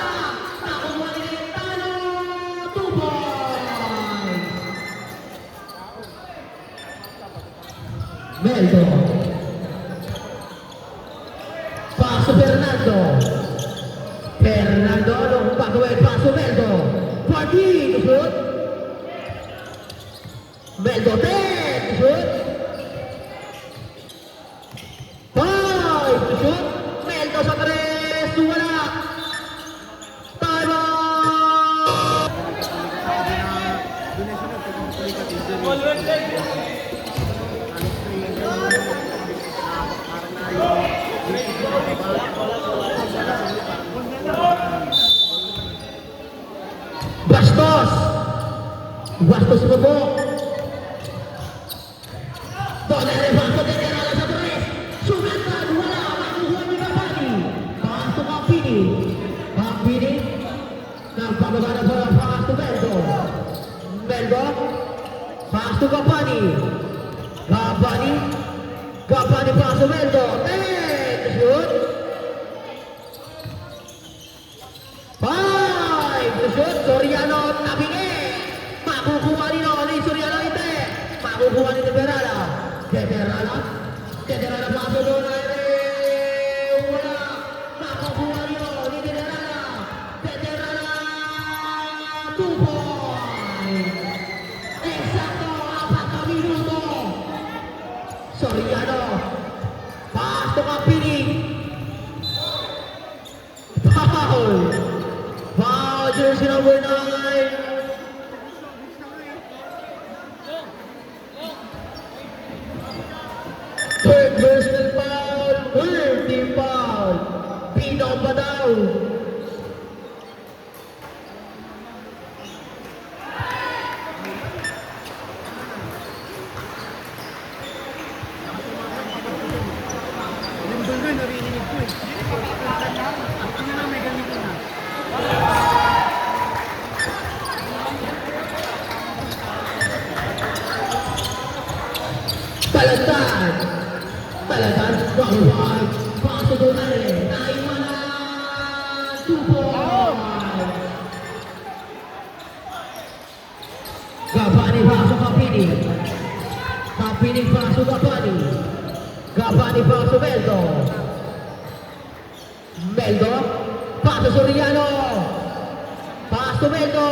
Nakukuha nila yung talo. 2 points. Meldo. Paso Fernando. Fernando. Long pagawin. Paso Meldo. 14 to shoot. Meldo 10 to shoot. 5 to shoot. Meldo sa 3. Wala. Time out. Always like Bastos. Bastos mo. Bola levanto de Terala sa 3. Sumatan. Wala. Makukuha ni Kapani. Pasto Kapini. Kapini. Nagpagaba na bola. Pasto Meldo. Meldo. Pasto Kapani. Kapani. Kapani pasto Meldo. 10 shoot. 5 to shoot. Soriano nabingi. Makukuha ni Soriano hindi. Makukuha ni Deterala. Deterala paso doon na wala. Makukuha ni Deterala. Deterala. 2 points. Eksakto. 4 na minuto. Soriano. Pasto Kapini. Foul. Foul. Jersey number 9. Third personal foul. Third team foul. Pino pa daw. Yung bulgoy, narinig ko eh. Ako na lang may ganito na. Talagtad. Talagtad. Bawal. Paso doon na rin. Naiwanan. 2 points. Gabani paso Kapini. Kapini paso Gabani. Gabani paso Meldo. Meldo. Paso Soriano. Paso Meldo.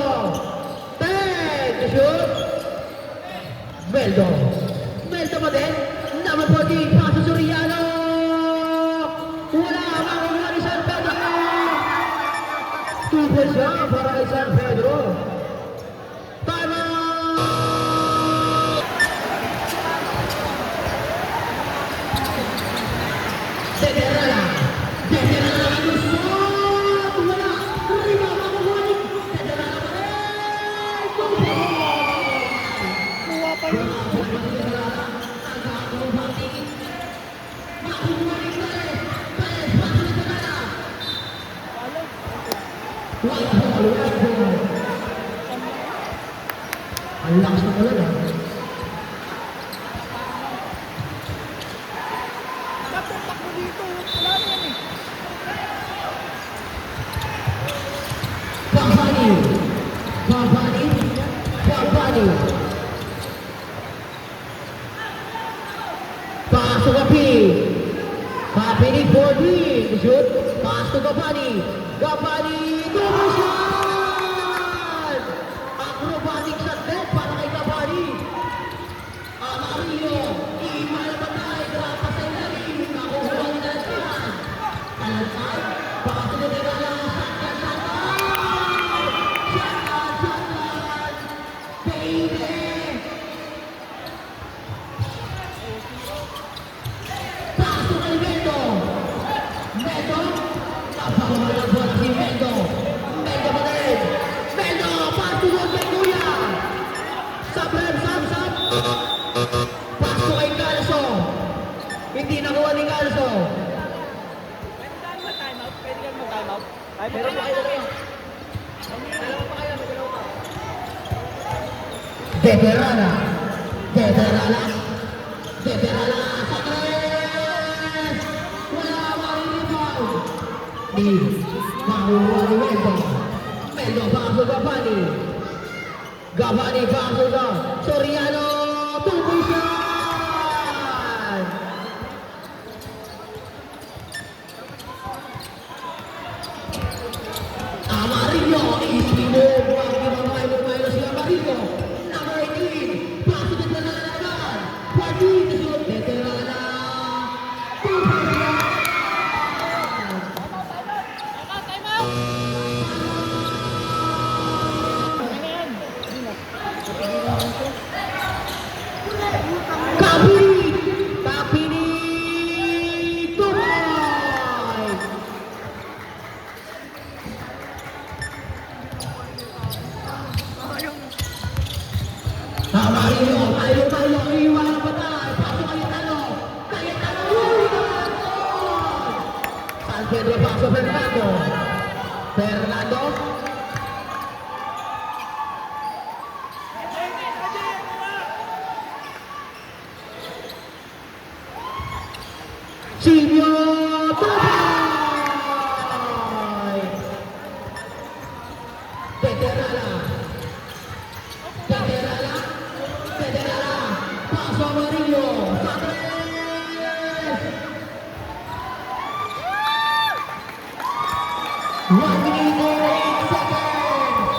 10 to shoot. Meldo. Meldo pa din. Number 14. Paso Soriano. Wala. Makukuha ni San Pedro. 2 points lang para kay San Pedro. Time out. Deterala. Deterala ang gusto. Wala. Rima makukuha ni Deterala pa rin. 2 points. Kuha pa yun. White ball. Ang lakas ng ulan ah. Tapos takbo dito. Wala na yan eh. Babani. Babani. Babani. Pasok Gabi. Gabi ni Bordy. Shoot. Pasok Gabani. Gabani. Double shot! Acrobatic shot net para kay Gabani. Amarillo. Iba na patay. Grapa sa ilalim. Nakuha ni Talantad. Talantad. Pasok na nila. Baby! Pasok kay Mendo! Mendo! Napakawalang bola si Mendo! Mendo pa rin! Mendo! Pasok kay Kuya! Sabrem! Sab! Pasok kay Calso! Hindi nakuha ni Calso! Pwede ka mag-time out? Pwede ka mag-time out? Ay, meron pa kayo rin. Dalawa pa kayo, dalawa pa. Veterana! Veterana! Veterana! Sa tres! Wala mariribaw! Ni Mahuwa ni Mendo! Mendo pasok Gabani! Gabani pasok ka! Soriano! Tubusan! Amarillo! Ispino! Buwag ni Mamailo si Amarillo! Number 18! Pasok na nalalaman! Pwede na veterana! Tubusan! Kapini! Kapini! Tumoy! Amarillo! Mailo! Iwan ang patay! Pasok Cayetano! Cayetano! San Pedro pasok Fernando! Fernando! Silvio Tuboy! Veterana! Veterana! Veterana! Paso Amarillo! Sa tres! 1 minute and 8 seconds!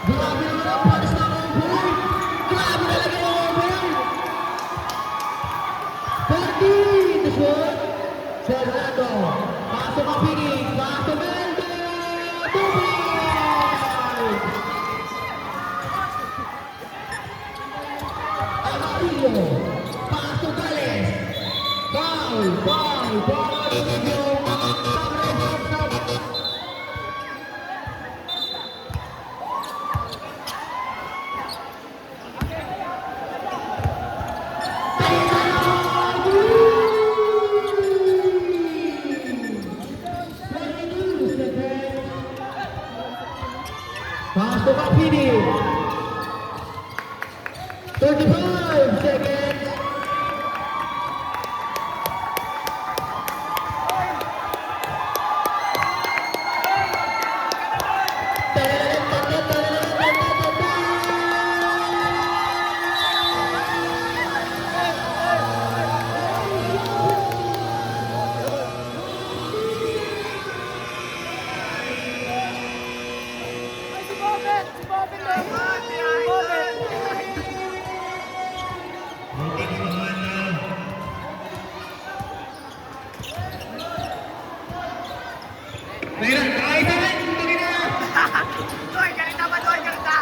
Grabe naman ang panis na over! Grabe talaga yung over! 14! The shot! Fernando! Pasok ang pinig! Pasok Mendo! Tuboy! Amarillo! Pasok Gales! Foul! Foul! Foul! Pasok ang pinig! 35 seconds! Si Bobet! Si Bobet lang! Si Bobet! Meeting naman na. Mayroon! Kahit naman! Hindi na! Doy, ganita ba? Doy, ganita!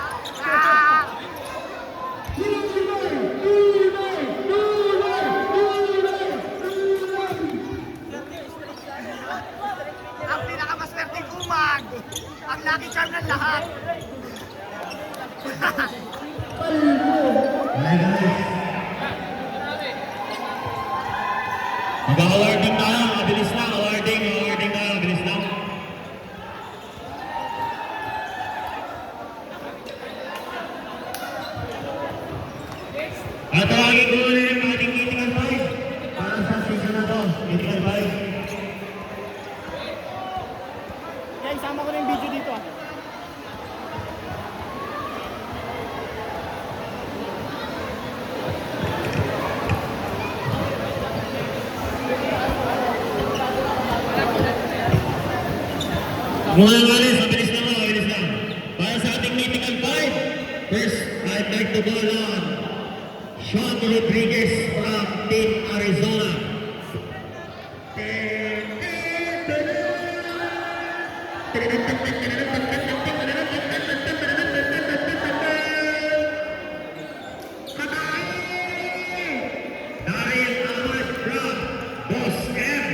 Ang pinakamaswerteng kumag! Ang lucky charm ng lahat! Hi guys! Mag-awarding tayo, mabilis lang, awarding tayo, mabilis lang. Muna nga rin, mabilis lang ako, mabilis lang. Para sa ating mythical five, first, I'd like to call on Sean Rodriguez from Team Arizona. Dahil Ahmad from Boss M.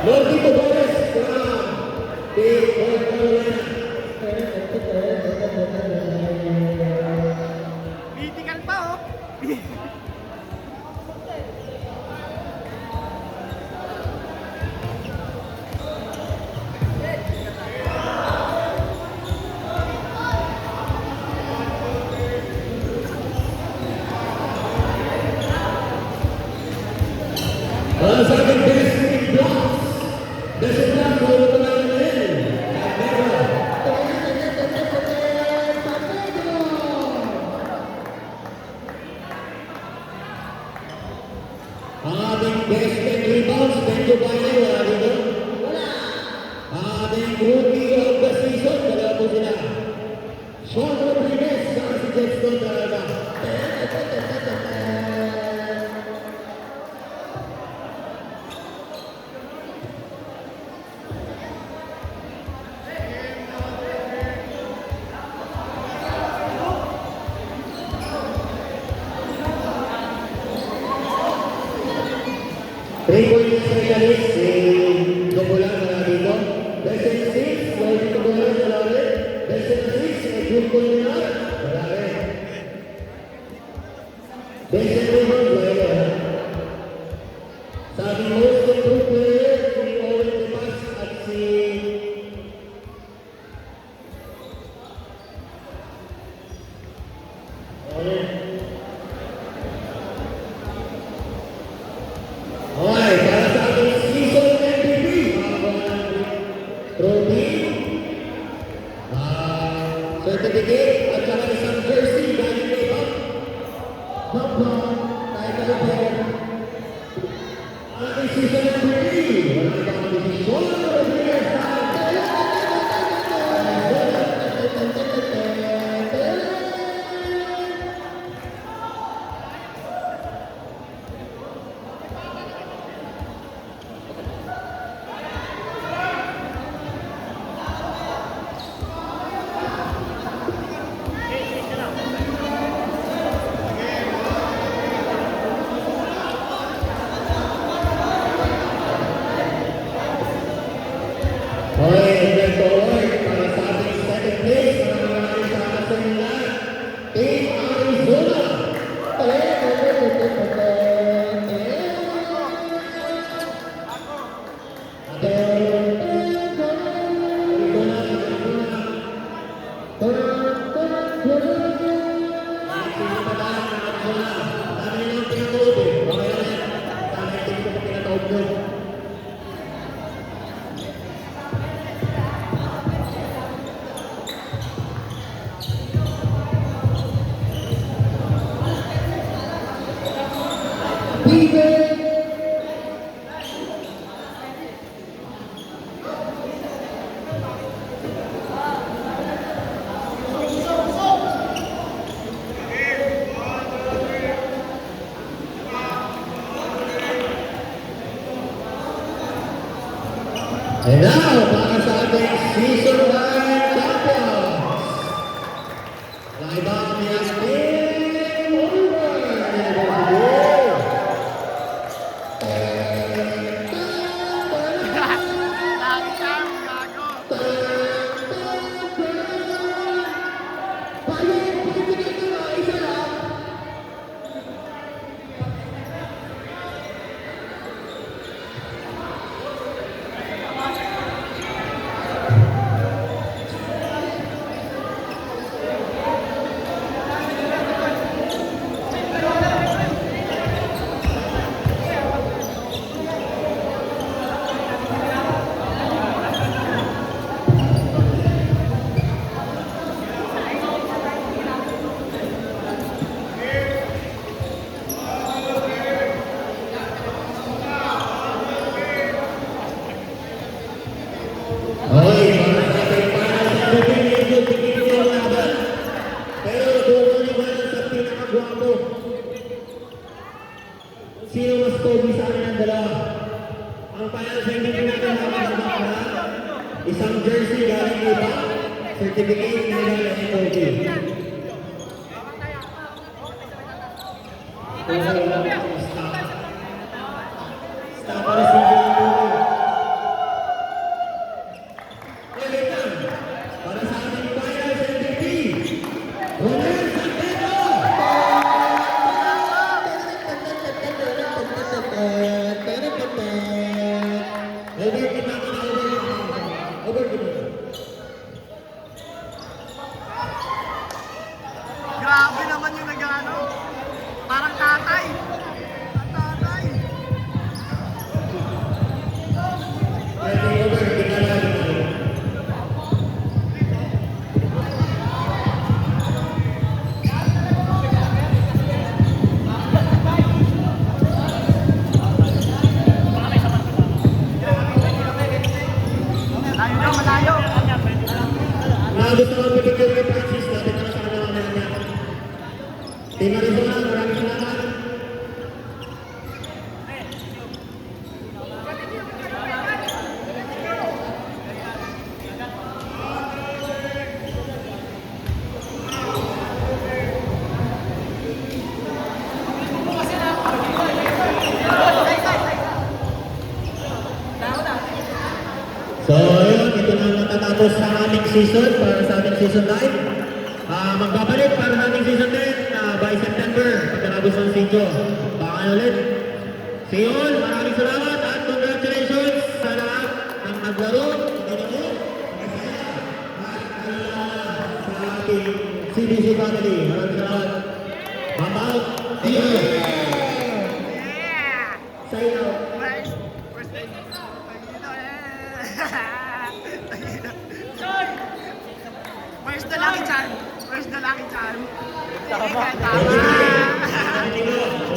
Lordito Torres from Team North Carolina. Critical pa oh. Para sa ating Destiny Blocks, Destiny Blocks, mga pangalan na rin. Ang ating best 10 rebounds, medyo bayan, wala dito. Ang ating rookie of the season, dalawa po sila. Sean Rodriguez, saka si Jetson, dalawa. Three-point specialist, si Gobolan na dito. Best in six, Lloyd Gobolan na rin. Best in six, Edwin Colmenar, wala rin. Best in rebound, wala rin. Sa ating most improved player, si Owen Dimas at si okay, para sa ating season MVP, trophy, certificate, at saka isang jersey galing kay Bob. Title pair. Ating season MVP, wala ibang desisyon, Rodriguez na okay, let's go work para sa ating second place. Maraming sa ating lahat. Team Arizona. season. And now, para sa ating season 9 champions. Laibang Yasmin Oliver. Okay, para sa ating final sa ating medyo tigil ko ang laban. Pero tutuloy ko na sa pinakagwapo. Sino mas pogi sa akin ang dalawa? Ang final sa hindi natin makakasama na isang jersey galing iba, certificate na galing SOG. Okay, stop. Stop para sa para sa ating finals MVP, Romel Santiago! Grabe naman yung nag-ano. Parang tatay. Ang tatay. Layo na, malayo. Gusto ko pipigil kay Francis, dati na sa kanya mamaya niya. Team Arizona, maraming salamat. So, yun, ito na matatapos sa ating season para sa ating season 9. Magbabalik para sa ating season 10 by September, pagkatapos ng Sinjo. Baka ulit. So yun, maraming salamat at congratulations sa lahat ng naglaro. Sa ating CBC family. Maraming salamat. Mama, thank you. Sign out. Where's the lucky charm? Where's the lucky charm? Tama. Tama.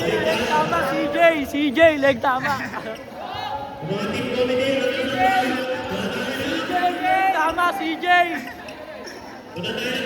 Leg tama, CJ. CJ, leg tama. Mga team committee, CJ, tama, CJ. Punta tayo